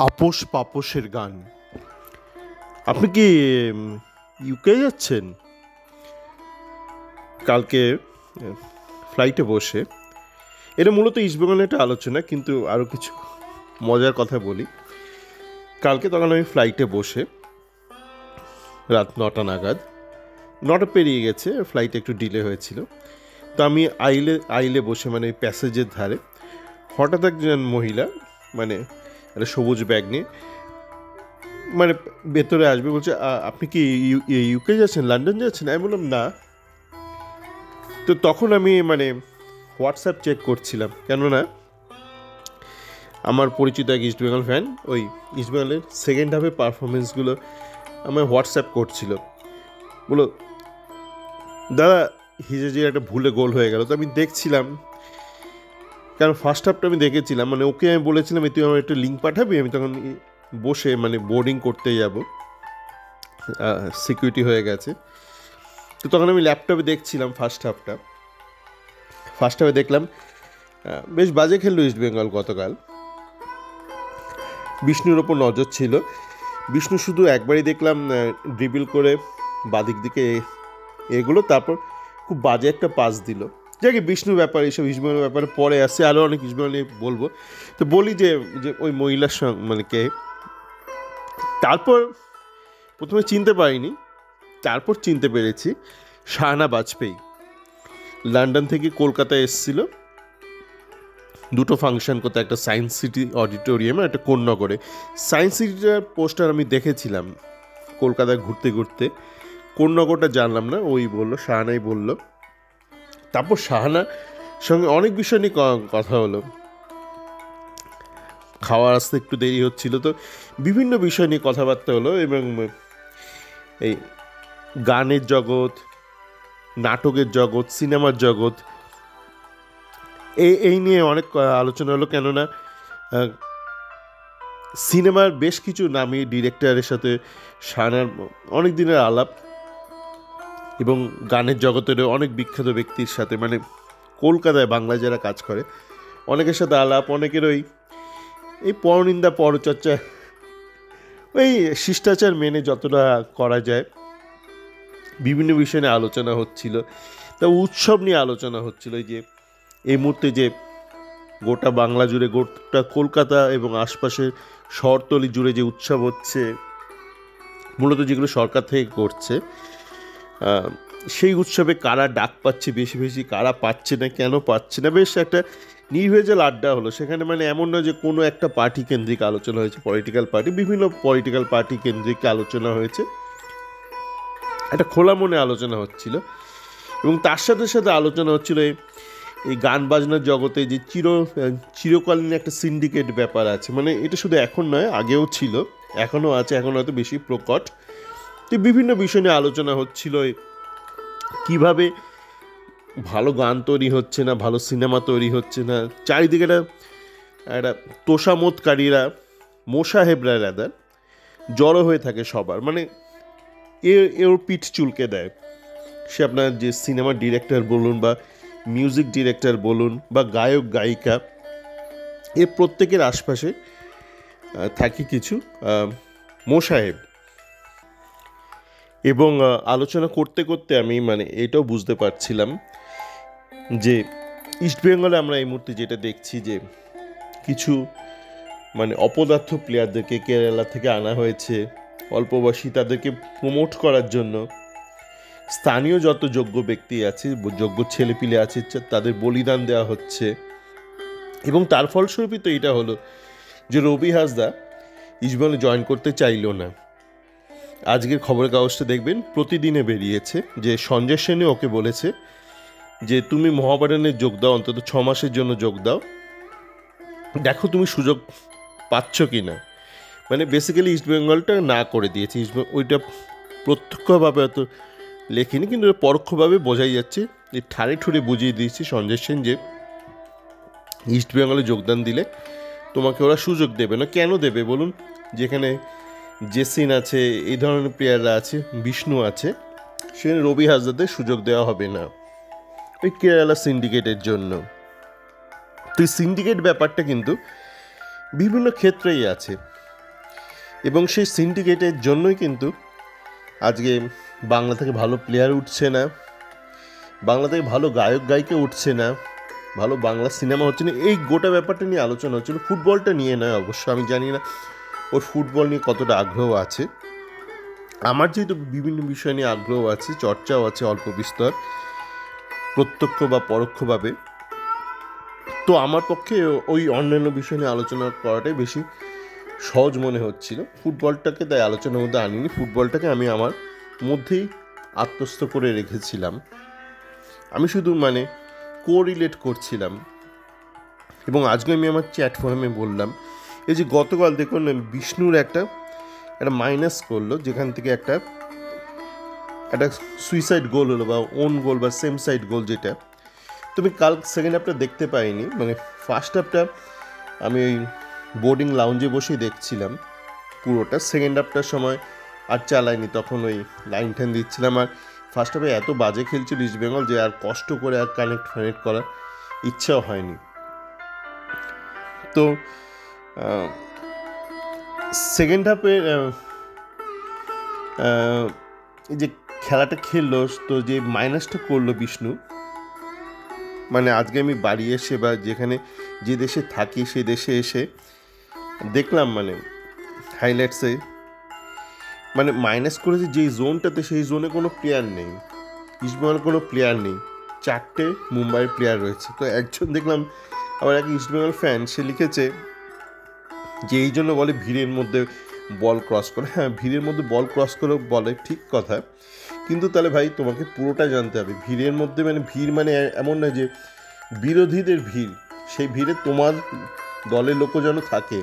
আপোষ পাপোশের গান। আপনি কি ইউকে যাচ্ছেন? কালকে ফ্লাইটে বসে, এটা মূলত ইস্টবেঙ্গলের একটা আলোচনা, কিন্তু আরও কিছু মজার কথা বলি। কালকে তখন আমি ফ্লাইটে বসে রাত 9টা নাগাদ, 9টা পেরিয়ে গেছে, ফ্লাইট একটু ডিলে হয়েছিল। তো আমি আইলে বসে, মানে প্যাসেজের ধারে, হঠাৎ একজন মহিলা, মানে একটা সবুজ ব্যাগ নিয়ে, মানে ভেতরে আসবে, বলছে আপনি কি ইউকে যাচ্ছেন, লন্ডন যাচ্ছেন? আমি বললাম না। তো তখন আমি মানে হোয়াটসঅ্যাপ চেক করছিলাম, কেননা আমার পরিচিত এক ইস্টবেঙ্গল ফ্যান ওই ইস্টবেঙ্গলের সেকেন্ড হাফের পারফরমেন্সগুলো আমার হোয়াটসঅ্যাপ করছিল। বলো দাদা, হিজেজির একটা ভুলে গোল হয়ে গেল। তো আমি দেখছিলাম, কারণ ফার্স্ট হাফটা আমি দেখেছিলাম, মানে ওকে আমি বলেছিলাম তুই আমার একটা লিঙ্ক পাঠাবি। আমি তখন বসে মানে বোর্ডিং করতে যাব, সিকিউরিটি হয়ে গেছে। তো তখন আমি ল্যাপটপে দেখছিলাম ফার্স্ট হাফে দেখলাম বেশ বাজে খেললো ইস্টবেঙ্গল গতকাল। বিষ্ণুর ওপর নজর ছিল। বিষ্ণু শুধু একবারই দেখলাম ড্রিবল করে বাদিক দিকে এগুলো, তারপর খুব বাজে একটা পাস দিল। যাকে বিষ্ণুর ব্যাপার, এইসব ইস্টবেঙ্গলের ব্যাপারে পরে আসছে, আরও অনেক ইস্টবেঙ্গল নিয়ে বলবো। তো বলি যে ওই মহিলার সঙ্গে মানে কে, তারপর প্রথমে চিনতে পারিনি, তারপর চিনতে পেরেছি শাহানা বাজপেয়ী। লন্ডন থেকে কলকাতায় এসেছিল দুটো ফাংশন করতে, একটা সায়েন্স সিটি অডিটোরিয়ামে, একটা কোন্নগরে। সায়েন্স সিটিটার পোস্টার আমি দেখেছিলাম কলকাতায় ঘুরতে ঘুরতে, কোন্নগরটা জানলাম না, ওই বললো, শাহানাই বললো। তারপর শাহানার সঙ্গে অনেক বিষয় নিয়ে কথা হলো। খাওয়ার আসতে একটু দেরি হচ্ছিল, তো বিভিন্ন বিষয় নিয়ে কথাবার্তা হলো, এবং এই গানের জগৎ, নাটকের জগৎ, সিনেমার জগৎ, এই নিয়ে অনেক আলোচনা হলো। কেননা সিনেমার বেশ কিছু নামী ডিরেক্টরের সাথে শাহানার অনেক দিনের আলাপ, এবং গানের জগতেরও অনেক বিখ্যাত ব্যক্তির সাথে, মানে কলকাতায় বাংলায় যারা কাজ করে অনেকের সাথে আলাপ, অনেকের এই পরনিন্দা পরচর্চা, ওই শিষ্টাচার মেনে যতটা করা যায় বিভিন্ন বিষয় নিয়ে আলোচনা হচ্ছিল। তা উৎসব নিয়ে আলোচনা হচ্ছিল, যে এই মুহূর্তে যে গোটা বাংলা জুড়ে, গোটা কলকাতা এবং আশপাশের শহরতলি জুড়ে যে উৎসব হচ্ছে, মূলত যেগুলো সরকার থেকে করছে, সেই উৎসবে কারা ডাক পাচ্ছে বেশি বেশি, কারা পাচ্ছে না, কেন পাচ্ছে না, বেশ একটা নির্ভেজাল আড্ডা হলো সেখানে। মানে এমন নয় যে কোনো একটা পার্টি কেন্দ্রিক আলোচনা হয়েছে, পলিটিক্যাল পার্টি, বিভিন্ন পলিটিক্যাল পার্টি কেন্দ্রিক আলোচনা হয়েছে, একটা খোলা মনে আলোচনা হচ্ছিল। এবং তার সাথে সাথে আলোচনা হচ্ছিল এই গান বাজনার জগতে যে চিরকালীন একটা সিন্ডিকেট ব্যাপার আছে, মানে এটা শুধু এখন নয়, আগেও ছিল, এখনও আছে, এখন হয়তো বেশি প্রকট। তো বিভিন্ন বিষয় নিয়ে আলোচনা হচ্ছিল, কিভাবে ভালো গান তৈরি হচ্ছে না, ভালো সিনেমা তৈরি হচ্ছে না, চারিদিকে একটা তোষামোদকারীরা, মোসাহেবরা রাদার জড়ো হয়ে থাকে সবার, মানে এর পিঠ চুলকে দেয়। সে আপনার যে সিনেমার ডিরেক্টর বলুন, বা মিউজিক ডিরেক্টর বলুন, বা গায়ক গায়িকা, এর প্রত্যেকের আশপাশে থাকে কিছু মোসাহেব। এবং আলোচনা করতে করতে আমি মানে এটাও বুঝতে পারছিলাম যে ইস্টবেঙ্গলে আমরা এই মুহূর্তে যেটা দেখছি, যে কিছু মানে অপদার্থ প্লেয়ারদেরকে কেরালা থেকে আনা হয়েছে অল্প বয়সী, তাদেরকে প্রমোট করার জন্য স্থানীয় যত যোগ্য ব্যক্তি আছে, যোগ্য ছেলেপিলে আছে, তাদের বলিদান দেওয়া হচ্ছে। এবং তার ফলস্বরূপই তো এটা হলো যে রবি হাসদা ইস্টবেঙ্গলে জয়েন করতে চাইল না। আজকের খবরের কাগজটা দেখবেন, প্রতিদিনে বেরিয়েছে যে সঞ্জয় সেনে ওকে বলেছে যে তুমি মহাবাডানে যোগ দাও, অন্তত 6 মাসের জন্য যোগ দাও, দেখো তুমি সুযোগ পাচ্ছ কি না। মানে বেসিক্যালি ইস্টবেঙ্গলটা না করে দিয়েছে। ওইটা প্রত্যক্ষভাবে হয়তো লেখিনি, কিন্তু পরোক্ষভাবে বোঝাই যাচ্ছে, যে ঠাড়ে ঠুড়ে বুঝিয়ে দিয়েছি সঞ্জয় সেন যে ইস্টবেঙ্গলে যোগদান দিলে তোমাকে ওরা সুযোগ দেবে না। কেন দেবে বলুন? যেখানে জেসিন আছে, এই ধরনের প্লেয়াররা আছে, বিষ্ণু আছে, সেখানে রবি হাসদাদের সুযোগ দেওয়া হবে না ওই কেরালা সিন্ডিকেটের জন্য। তো এই সিন্ডিকেট ব্যাপারটা কিন্তু বিভিন্ন ক্ষেত্রেই আছে। এবং সেই সিন্ডিকেটের জন্যই কিন্তু আজকে বাংলা থেকে ভালো প্লেয়ার উঠছে না, বাংলা থেকে ভালো গায়ক গায়িকা উঠছে না, ভালো বাংলা সিনেমা হচ্ছে না। এই গোটা ব্যাপারটা নিয়ে আলোচনা হচ্ছিল, ফুটবলটা নিয়ে নয় অবশ্য। আমি জানি না ওর ফুটবল নিয়ে কতটা আগ্রহ আছে। আমার যেহেতু বিভিন্ন বিষয় নিয়ে আগ্রহ আছে, চর্চাও আছে অল্প বিস্তর, প্রত্যক্ষ বা পরোক্ষভাবে, তো আমার পক্ষে ওই অন্যান্য বিষয় নিয়ে আলোচনা করাটাই বেশি সহজ মনে হচ্ছিল। ফুটবলটাকে তাই আলোচনার মধ্যে আনিনি, ফুটবলটাকে আমি আমার মধ্যেই আত্মস্থ করে রেখেছিলাম। আমি শুধু কোরিলেট করছিলাম। এবং আজকে আমি আমার চ্যাট ফোরামে বললাম, এই যে গতকাল দেখুন বিষ্ণুর একটা মাইনাস করলো, যেখান থেকে একটা সুইসাইড গোল হলো বা ওন গোল বা সেম সাইড গোল, যেটা তুমি কাল সেকেন্ড হাফটা দেখতে পাইনি। ফার্স্ট হাফটা আমি ওই বোর্ডিং লাউঞ্জে বসেই দেখছিলাম পুরোটা, সেকেন্ড হাফটার সময় আর চালাইনি, তখন ওই লাইন টাইন দিচ্ছিলাম। আর ফার্স্ট হাফে এত বাজে খেলছিল ইস্ট বেঙ্গল যে আর কষ্ট করে আর কানেক্ট করার ইচ্ছাও হয়নি। তো সেকেন্ড হাফে যে খেলাটা খেললো, তো যে মাইনাসটা করলো বিষ্ণু, আজকে আমি বাড়ি এসে বা যেখানে যে দেশে থাকি সেই দেশে এসে দেখলাম হাইলাইটসে মাইনাস করেছে যেই জোনটাতে, সেই জোনে কোনো প্লেয়ার নেই, ইস্টবেঙ্গল কোনো প্লেয়ার নেই, 4টে মুম্বাইয়ের প্লেয়ার রয়েছে। তো একজন দেখলাম আবার এক ইস্টবেঙ্গল ফ্যান, সে লিখেছে যে এই জন্য বলে ভিড়ের মধ্যে বল ক্রস করে। হ্যাঁ, ভিড়ের মধ্যে বল ক্রস করে বলে, ঠিক কথা, কিন্তু তাহলে ভাই তোমাকে পুরোটা জানতে হবে। ভিড়ের মধ্যে ভিড় এমন না যে বিরোধীদের ভিড়, সেই ভিড়ে তোমার দলের লোকও যেন থাকে,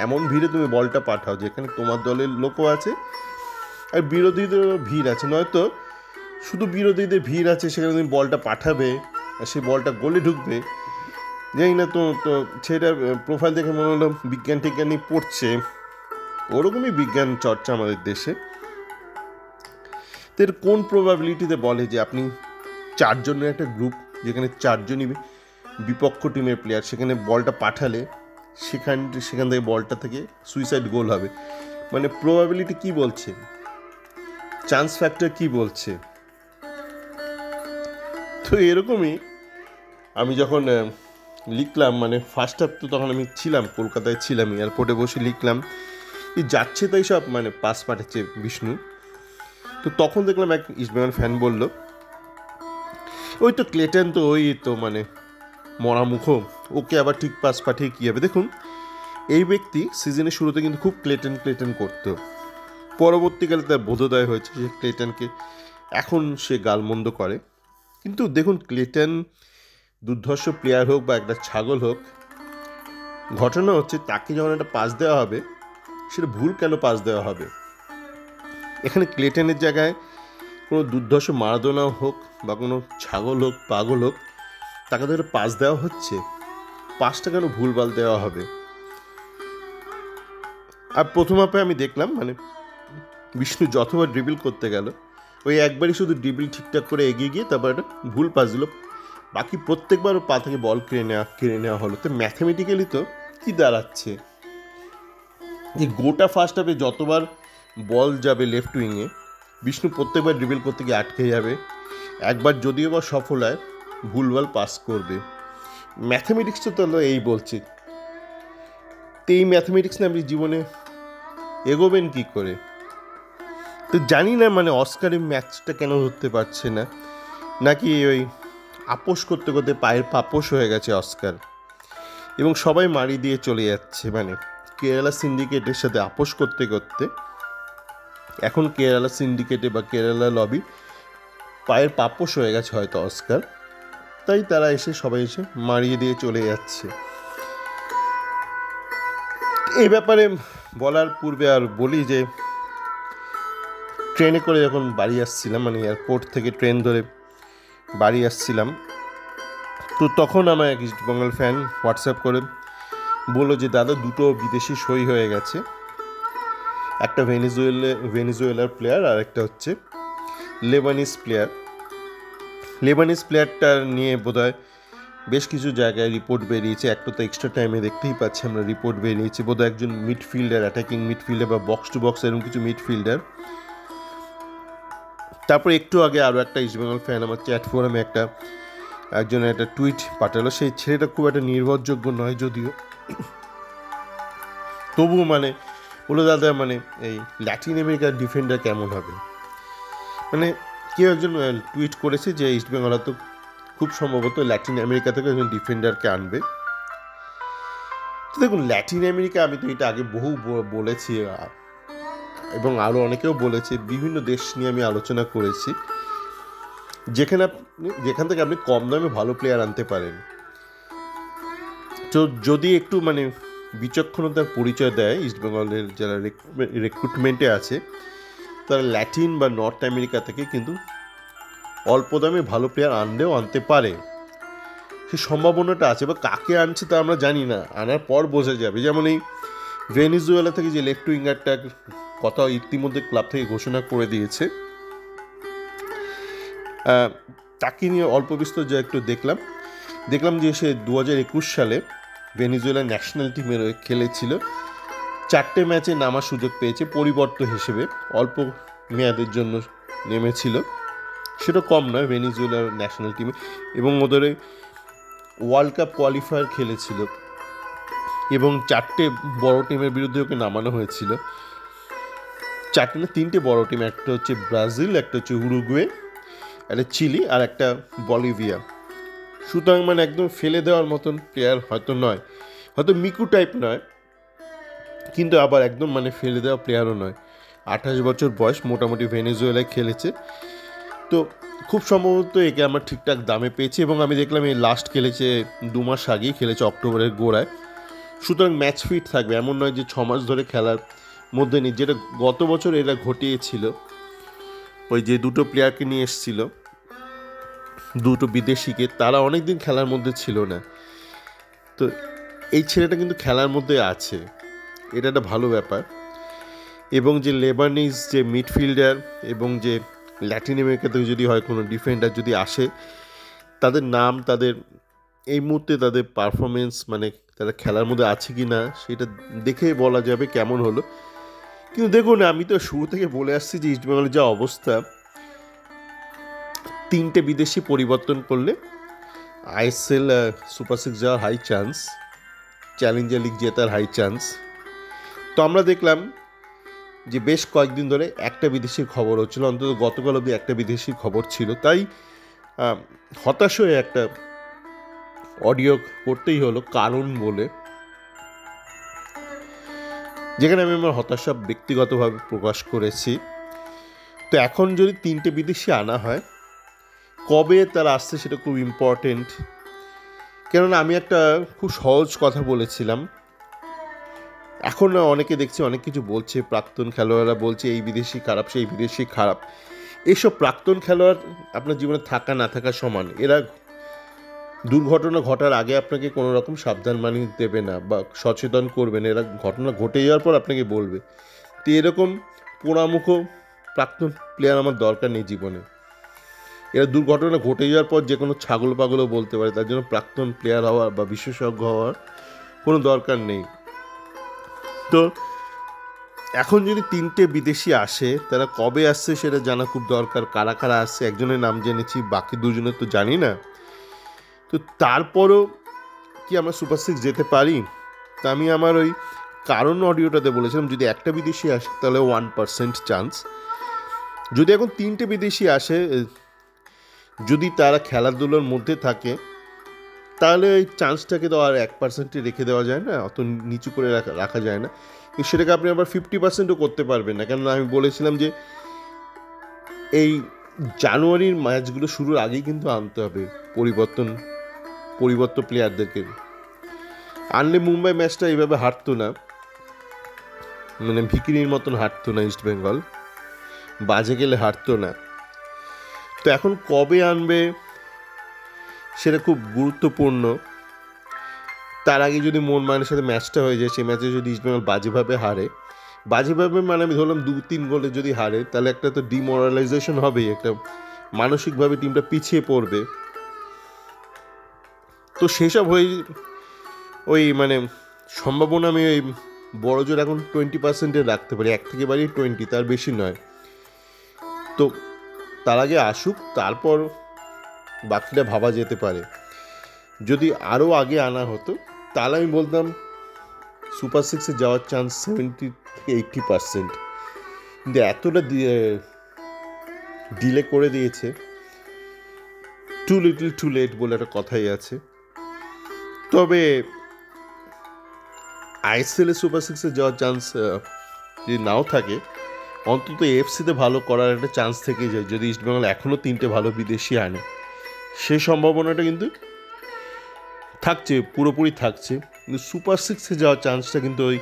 এমন ভিড়ে তুমি বলটা পাঠাও যেখানে তোমার দলের লোকও আছে আর বিরোধীদেরও ভিড় আছে। নয়তো শুধু বিরোধীদের ভিড় আছে সেখানে তুমি বলটা পাঠাবে আর সেই বলটা গোলে ঢুকবে, জানি না। তো সেটার প্রোফাইল দেখে মনে হলো বিজ্ঞান টিজ্ঞান নিয়ে পড়ছে, ওরকমই বিজ্ঞান চর্চা আমাদের দেশে। তো এর কোন প্রবাবিলিটিতে বলে যে আপনি 4 জনের একটা গ্রুপ, যেখানে 4 জনই বিপক্ষ টিমের প্লেয়ার, সেখানে বলটা পাঠালে সেখান থেকে বলটা থেকে সুইসাইড গোল হবে? প্রবাবিলিটি কি বলছে, চান্স ফ্যাক্টর কি বলছে? তো এরকমই আমি যখন লিখলাম, ফার্স্ট হাফ তো তখন আমি ছিলাম কলকাতায়, ছিলাম এয়ারপোর্টে বসে লিখলাম, যাচ্ছে তাই সব পাস পাঠাচ্ছে বিষ্ণু। তো তখন দেখলাম এক ইস্টবেঙ্গল ফ্যান বলল, ওই তো ক্লেটন, তো ওই তো মরা মুখ, ওকে আবার ঠিক পাস পাঠিয়ে কী হবে? দেখুন, এই ব্যক্তি সিজনের শুরুতে কিন্তু খুব ক্লেটন করতো, পরবর্তীকালে তার বোধোদয় হয়েছে যে ক্লেটনকে এখন সে গালমন্দ করে। কিন্তু দেখুন, ক্লেটন দুর্ধর্ষ প্লেয়ার হোক বা একটা ছাগল হোক, ঘটনা হচ্ছে তাকে যখন একটা পাস দেওয়া হবে, সেটা ভুল কেন পাস দেওয়া হবে? এখানে ক্লেটনের জায়গায় কোনো দুর্ধর্ষ মারাদোনা হোক বা কোনো ছাগল হোক, পাগল হোক, তাকে তো একটা পাস দেওয়া হচ্ছে, পাসটা কেন ভুলভাল দেওয়া হবে? আর প্রথম হাফে আমি দেখলাম বিষ্ণু যতবার ড্রিবল করতে গেল, ওই একবারই শুধু ড্রিবল ঠিকঠাক করে এগিয়ে গিয়ে তারপর একটা ভুল পাস দিল, বাকি প্রত্যেকবার পা থেকে বল কেড়ে নেওয়া হলো। তো ম্যাথামেটিক্যালি তো কী দাঁড়াচ্ছে, যে গোটা ফার্স্ট হাফে যতবার বল যাবে লেফট উইংয়ে, বিষ্ণু প্রত্যেকবার ড্রিবল করতে গিয়ে আটকে যাবে, একবার যদিও বা সফল হয় ভুলভাল পাস করবে। ম্যাথামেটিক্সটা তো এই বলছে। তো এই ম্যাথামেটিক্স না আপনি জীবনে এগোবেন কী করে? তো জানি না অস্কারে ম্যাচটা কেন ধরতে পারছে না, নাকি ওই আপোষ করতে করতে পায়ের পাপোশ হয়ে গেছে অস্কার, এবং সবাই মারি দিয়ে চলে যাচ্ছে। কেরালা সিন্ডিকেটের সাথে আপোষ করতে করতে এখন কেরালা সিন্ডিকেটে বা কেরালা লবি পায়ের পাপোশ হয়ে গেছে হয়তো অস্কার, তাই তারা সবাই এসে মারিয়ে দিয়ে চলে যাচ্ছে। এই ব্যাপারে বলার পূর্বে আর বলি যে ট্রেনে করে যখন বাড়ি আসছিলাম, এয়ারপোর্ট থেকে ট্রেন ধরে বাড়ি আসছিলাম, তো তখন আমার এক ইস্টবেঙ্গল ফ্যান হোয়াটসঅ্যাপ করে বললো যে দাদা, 2টো বিদেশি সই হয়ে গেছে, একটা ভেনিজুয়েলার প্লেয়ার আর একটা হচ্ছে লেবানিজ প্লেয়ারটা নিয়ে বোধহয় বেশ কিছু জায়গায় রিপোর্ট বেরিয়েছে, একটা তো এক্সট্রা টাইমে দেখতেই পাচ্ছি আমরা রিপোর্ট বেরিয়েছে বোধহয় একজন মিডফিল্ডার, অ্যাটাকিং মিডফিল্ডার বা বক্স টু বক্স এরকম কিছু মিডফিল্ডার। তারপর একটু আগে আরও একটা ইস্টবেঙ্গল ফ্যান আমার চ্যাট ফোরামে একজন একটা টুইট পাঠালো, সেই ছেলেটা খুব একটা নির্ভরযোগ্য নয় যদিও, তবুও মানে বলো দাদা মানে এই ল্যাটিন আমেরিকার ডিফেন্ডার কেমন হবে, মানে কেউ একজন টুইট করেছে যে ইস্টবেঙ্গল তো খুব সম্ভবত ল্যাটিন আমেরিকা থেকে একজন ডিফেন্ডারকে আনবে। তো দেখুন ল্যাটিন আমেরিকা, আমি তো এটা আগে বহু বলেছি এবং আরও অনেকেও বলেছে, বিভিন্ন দেশ নিয়ে আমি আলোচনা করেছি যেখান থেকে আপনি কম দামে ভালো প্লেয়ার আনতে পারেন। তো যদি একটু মানে বিচক্ষণতার পরিচয় দেয় ইস্টবেঙ্গলের যারা রিক্রুটমেন্টে আছে, তারা ল্যাটিন বা নর্থ আমেরিকা থেকে কিন্তু অল্প দামে ভালো প্লেয়ার আনতে পারে, সেই সম্ভাবনাটা আছে। বা কাকে আনছে তা আমরা জানি না, আনার পর বোঝা যাবে। যেমন এই ভেনিজুয়েলা থেকে যে লেফট উইঙ্গারটার কথা ইতিমধ্যে ক্লাব থেকে ঘোষণা করে দিয়েছে, তাকে নিয়ে অল্প বিস্তর যা একটু দেখলাম যে সে 2021 সালে ভেনিজুয়েলা ন্যাশনাল টিমের খেলেছিল, 4টে ম্যাচে নামার সুযোগ পেয়েছে পরিবর্তন হিসেবে, অল্প মেয়াদের জন্য নেমেছিল, সেটা কম নয় ভেনিজুয়েলার ন্যাশনাল টিমে, এবং ওদের ওয়ার্ল্ড কাপ কোয়ালিফায়ার খেলেছিল এবং 4টে বড় টিমের বিরুদ্ধে ওকে নামানো হয়েছিল। 4টে না 3টে বড় টিম, একটা হচ্ছে ব্রাজিল, একটা হচ্ছে উরুগুয়ে, একটা চিলি আর একটা বলিভিয়া। সুতরাং মানে একদম ফেলে দেওয়ার মতন প্লেয়ার হয়তো নয়, হয়তো মিকু টাইপ নয়, কিন্তু আবার একদম মানে ফেলে দেওয়া প্লেয়ারও নয়। 28 বছর বয়স, মোটামুটি ভেনেজুয়েলায় খেলেছে, তো খুব সম্ভবত একে আমরা ঠিকঠাক দামে পেয়েছি। এবং আমি দেখলাম এই লাস্ট খেলেছে 2 মাস আগেই খেলেছে, অক্টোবরের গোড়ায়, সুতরাং ম্যাচ ফিট থাকবে, এমন নয় যে 6 মাস ধরে খেলার মধ্যে নেই, যেটা গত বছর এরা ঘটিয়েছিল। ওই যে 2টো প্লেয়ারকে নিয়ে এসেছিল, 2টো বিদেশিকে, তারা অনেকদিন খেলার মধ্যে ছিল না, তো এই ছেলেটা কিন্তু খেলার মধ্যে আছে, এটা একটা ভালো ব্যাপার। এবং যে লেবানিজ যে মিডফিল্ডার এবং যে ল্যাটিন আমেরিকা থেকে যদি হয় কোনো ডিফেন্ডার যদি আসে, তাদের নাম, তাদের এই মুহূর্তে তাদের পারফরমেন্স, মানে তারা খেলার মধ্যে আছে কি না সেটা দেখে বলা যাবে কেমন হলো। কিন্তু দেখুন আমি তো শুরু থেকে বলে আসছি যে ইস্টবেঙ্গলের যা অবস্থা, 3টে বিদেশি পরিবর্তন করলে আইএসএল সুপার 6 যাওয়ার হাই চান্স, চ্যালেঞ্জার লিগ জেতার হাই চান্স। তো আমরা দেখলাম যে বেশ কয়েকদিন ধরে একটা বিদেশির খবর হচ্ছিল, অন্তত গতকাল অবধি একটা বিদেশির খবর ছিল, তাই হতাশ হয়ে একটা অডিও করতেই হলো কারণ বলে, যেখানে আমি আমার হতাশা ব্যক্তিগতভাবে প্রকাশ করেছি। তো এখন যদি 3টে বিদেশি আনা হয়, কবে তারা আসছে সেটা খুব ইম্পর্টেন্ট, কেননা আমি একটা খুব সহজ কথা বলেছিলাম, এখন অনেকে দেখছি অনেক কিছু বলছে, প্রাক্তন খেলোয়াড়রা বলছে এই বিদেশি খারাপ, সেই বিদেশি খারাপ। এইসব প্রাক্তন খেলোয়াড় আপনার জীবনে থাকা না থাকা সমান, এরা দুর্ঘটনা ঘটার আগে আপনাকে কোনো রকম সাবধানবাণী দেবে না বা সচেতন করবে না, এরা ঘটনা ঘটে যাওয়ার পর আপনাকে বলবে। তো এরকম পোড়ামুখ প্রাক্তন প্লেয়ার আমার দরকার নেই জীবনে, এরা দুর্ঘটনা ঘটে যাওয়ার পর যে কোনো ছাগল পাগলও বলতে পারে, তার জন্য প্রাক্তন প্লেয়ার হওয়ার বা বিশেষজ্ঞ হওয়ার কোনো দরকার নেই। তো এখন যদি 3টে বিদেশি আসে, তারা কবে আসছে সেটা জানা খুব দরকার, কারা কারা আসছে, একজনের নাম জেনেছি, বাকি 2জনের তো জানি না। তো তারপরও কি আমরা সুপার 6 যেতে পারি? তা আমি আমার ওই কারণ অডিওটাতে বলেছিলাম যদি একটা বিদেশি আসে তাহলে 1% চান্স, যদি এখন 3টে বিদেশি আসে, যদি তারা খেলাধুলোর মধ্যে থাকে, তাহলে এই চান্সটাকে তো আর 1% রেখে দেওয়া যায় না, অত নিচু করে রাখা যায় না। সেটাকে আপনি আবার 50%ও করতে পারবেন না, কেননা আমি বলেছিলাম যে এই জানুয়ারির ম্যাচগুলো শুরুর আগেই কিন্তু আনতে হবে পরিবর্তন প্লেয়ারদেরকে। আনলে মুম্বাই ম্যাচটা এইভাবে হারতো না, মানে ভিকিরির মতন হারতো না ইস্টবেঙ্গল, বাজে গেলে হারতো না। তো এখন কবে আনবে সেটা খুব গুরুত্বপূর্ণ। তার আগে যদি মোহনবাগানের সাথে ম্যাচটা হয়ে যায়, সেই ম্যাচে যদি ইস্টবেঙ্গল বাজেভাবে হারে, বাজেভাবে মানে আমি ধরলাম 2-3 গোলে যদি হারে, তাহলে একটা তো ডিমোরালাইজেশন হবেই, একটা মানসিকভাবে টিমটা পিছিয়ে পড়বে। তো সেসব হয়ে ওই মানে সম্ভাবনা আমি ওই বড় জোর এখন 20% রাখতে পারি, 1 থেকে বাড়িয়ে 20, তার বেশি নয়। তো তার আগে আসুক, তারপর বাকিটা ভাবা যেতে পারে। যদি আরও আগে আনা হতো তাহলে আমি বলতাম সুপার সিক্সে যাওয়ার চান্স 70 থেকে 80%। কিন্তু এতটা ডিলে করে দিয়েছে, টু লিটল টু লেট বলে একটা কথাই আছে। তবে আইএসএলে সুপার সিক্সে যাওয়ার চান্স যদি নাও থাকে, অন্তত এফসিতে ভালো করার একটা চান্স থেকে যায় যদি ইস্টবেঙ্গল এখনও 3টে ভালো বিদেশি আনে। সেই সম্ভাবনাটা কিন্তু থাকছে, পুরোপুরি থাকছে। কিন্তু সুপার সিক্সে যাওয়ার চান্সটা কিন্তু ওই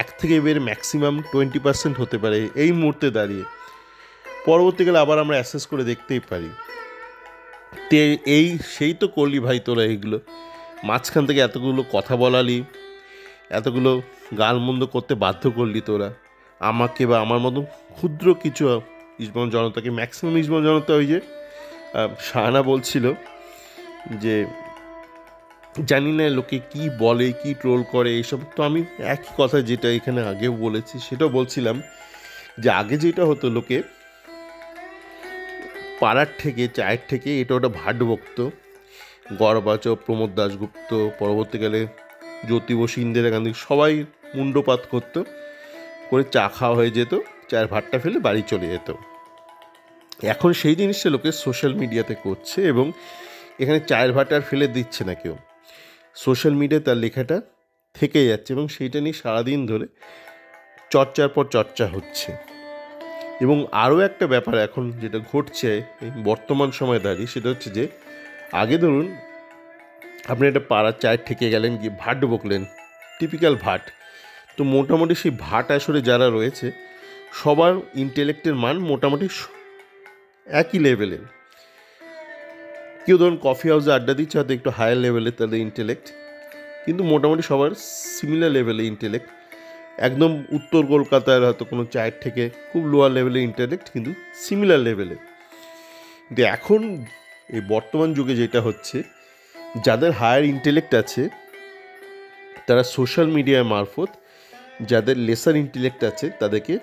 1 থেকে বের ম্যাক্সিমাম 20% হতে পারে এই মুহূর্তে দাঁড়িয়ে। পরবর্তীকালে আবার আমরা অ্যাসেস করে দেখতেই পারি। তে এই সেই তো করলি ভাই তোরা এইগুলো, মাঝখান থেকে এতগুলো কথা বলালি, এতগুলো গালমন্দ করতে বাধ্য করলি তোরা আমাকে বা আমার মতো ক্ষুদ্র কিছু ইস্টবেঙ্গল জনতাকে। ম্যাক্সিমাম ইস্টবেঙ্গল জনতা ওই যে শাহানা বলছিল যে জানি না লোকে কি বলে, কি ট্রোল করে এইসব। তো আমি একই কথা যেটা এখানে আগেও বলেছি সেটাও বলছিলাম যে আগে যেটা হতো, লোকে পাড়ার থেকে চায়ের থেকে এটা ওটা ভাট বকত, গড়বাচ, প্রমোদ দাশগুপ্ত, পরবর্তীকালে জ্যোতি বসু, ইন্দিরা গান্ধী, সবাই মুন্ডপাত করতো, করে চা খাওয়া হয়ে যেত, চায়ের ভাতটা ফেলে বাড়ি চলে যেত। এখন সেই জিনিসটা লোকে সোশ্যাল মিডিয়াতে করছে, এবং এখানে চায়ের ভাত আর ফেলে দিচ্ছে না কেউ, সোশ্যাল মিডিয়ায় তার লেখাটা থেকে যাচ্ছে, এবং সেইটা নিয়ে সারাদিন ধরে চর্চার পর চর্চা হচ্ছে। এবং আরও একটা ব্যাপার এখন যেটা ঘটছে এই বর্তমান সময় দাঁড়িয়ে, সেটা হচ্ছে যে আগে ধরুন আপনি একটা পাড়ার চায়ের ঠেকে গেলেন, গিয়ে ভাট বকলেন, টিপিক্যাল ভাট। তো মোটামুটি সেই ভাট আসরে যারা রয়েছে সবার ইন্টেলেক্টের মান মোটামুটি একই লেভেলের। কেউ ধরুন কফি হাউসে আড্ডা দিচ্ছে, হয়তো একটু হায়ার লেভেলে তাদের ইন্টেলেক্ট, কিন্তু মোটামুটি সবার সিমিলার লেভেলে ইন্টেলেক্ট। একদম উত্তর কলকাতার হয়তো কোনো চায়ের থেকে খুব লোয়ার লেভেলে ইন্টেলেক্ট, কিন্তু সিমিলার লেভেলে। কিন্তু এখন এই বর্তমান যুগে যেটা হচ্ছে, যাদের হায়ার ইন্টেলেক্ট আছে তারা সোশ্যাল মিডিয়ার মারফত যাদের লেসার ইন্টেলেক্ট আছে তাদেরকে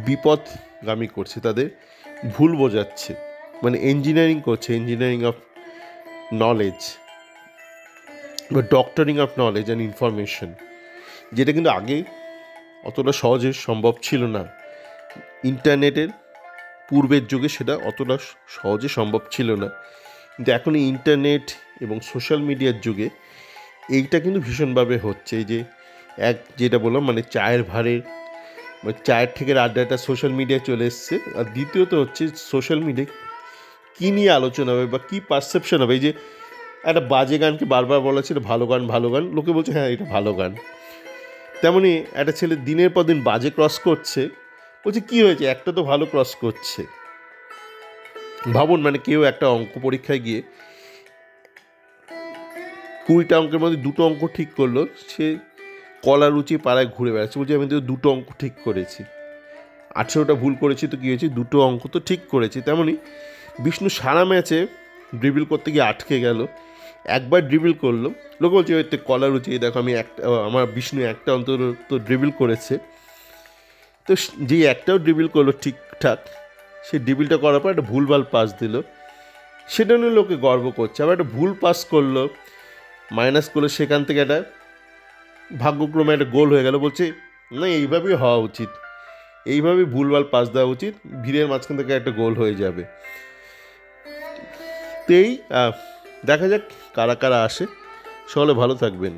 বিপদগামী করছে, তাদের ভুল বোঝাচ্ছে, মানে ইঞ্জিনিয়ারিং করছে, ইঞ্জিনিয়ারিং অফ নলেজ বা doctoring of knowledge and information, যেটা কিন্তু আগে অতটা সহজে সম্ভব ছিল না। ইন্টারনেটের পূর্বের যুগে সেটা অতটা সহজে সম্ভব ছিল না, কিন্তু এখন ইন্টারনেট এবং সোশ্যাল মিডিয়ার যুগে এইটা কিন্তু ভীষণভাবে হচ্ছে। এই যে যেটা বললাম, মানে চায়ের ভারের, মানে চায়ের থেকে আড্ডাটা সোশ্যাল মিডিয়ায় চলে এসছে। আর দ্বিতীয়ত হচ্ছে সোশ্যাল মিডিয়ায় কী নিয়ে আলোচনা হবে বা কী পারসেপশন হবে। এই যে একটা বাজে গানকে বারবার বলা ছিল ভালো গান, ভালো গান, লোকে বলছে হ্যাঁ এটা ভালো গান। তেমনি একটা ছেলে দিনের পর দিন বাজে ক্রস করছে, বলছে কী হয়েছে, একটা তো ভালো ক্রস করছে। ভাবুন, মানে কেউ একটা অঙ্ক পরীক্ষায় গিয়ে 20টা অঙ্কের মধ্যে 2টো অঙ্ক ঠিক করলো, সে কলার রুচি পাড়ায় ঘুরে বেড়াচ্ছে, বলছে আমি তো 2টো অঙ্ক ঠিক করেছি, 18টা ভুল করেছি, তো কী হয়েছে, 2টো অঙ্ক তো ঠিক করেছি। তেমনি বিষ্ণু সারা ম্যাচে ড্রিবল করতে গিয়ে আটকে গেল, একবার ড্রিবল করলো, লোক বলছে ওই কলার রুচি, দেখো আমি আমার বিষ্ণু একটা অন্তত তো ড্রিবল করেছে। তো যেই একটাও ড্রিবল করলো ঠিকঠাক, সে ড্রিবলটা করার পর একটা ভুলভাল পাস দিল, সেটা নিয়ে লোকে গর্ব করছে। আবার একটা ভুল পাস করলো, মাইনাস করলো, সেখান থেকে একটা ভাগ্যক্রমে একটা গোল হয়ে গেল, বলছে না এইভাবেই হওয়া উচিত, এইভাবেই ভুলভাল পাস দেওয়া উচিত, ভিড়ের মাঝখান থেকে একটা গোল হয়ে যাবে। তো এই দেখা যাক কারা কারা আসে। সকলে ভালো থাকবেন।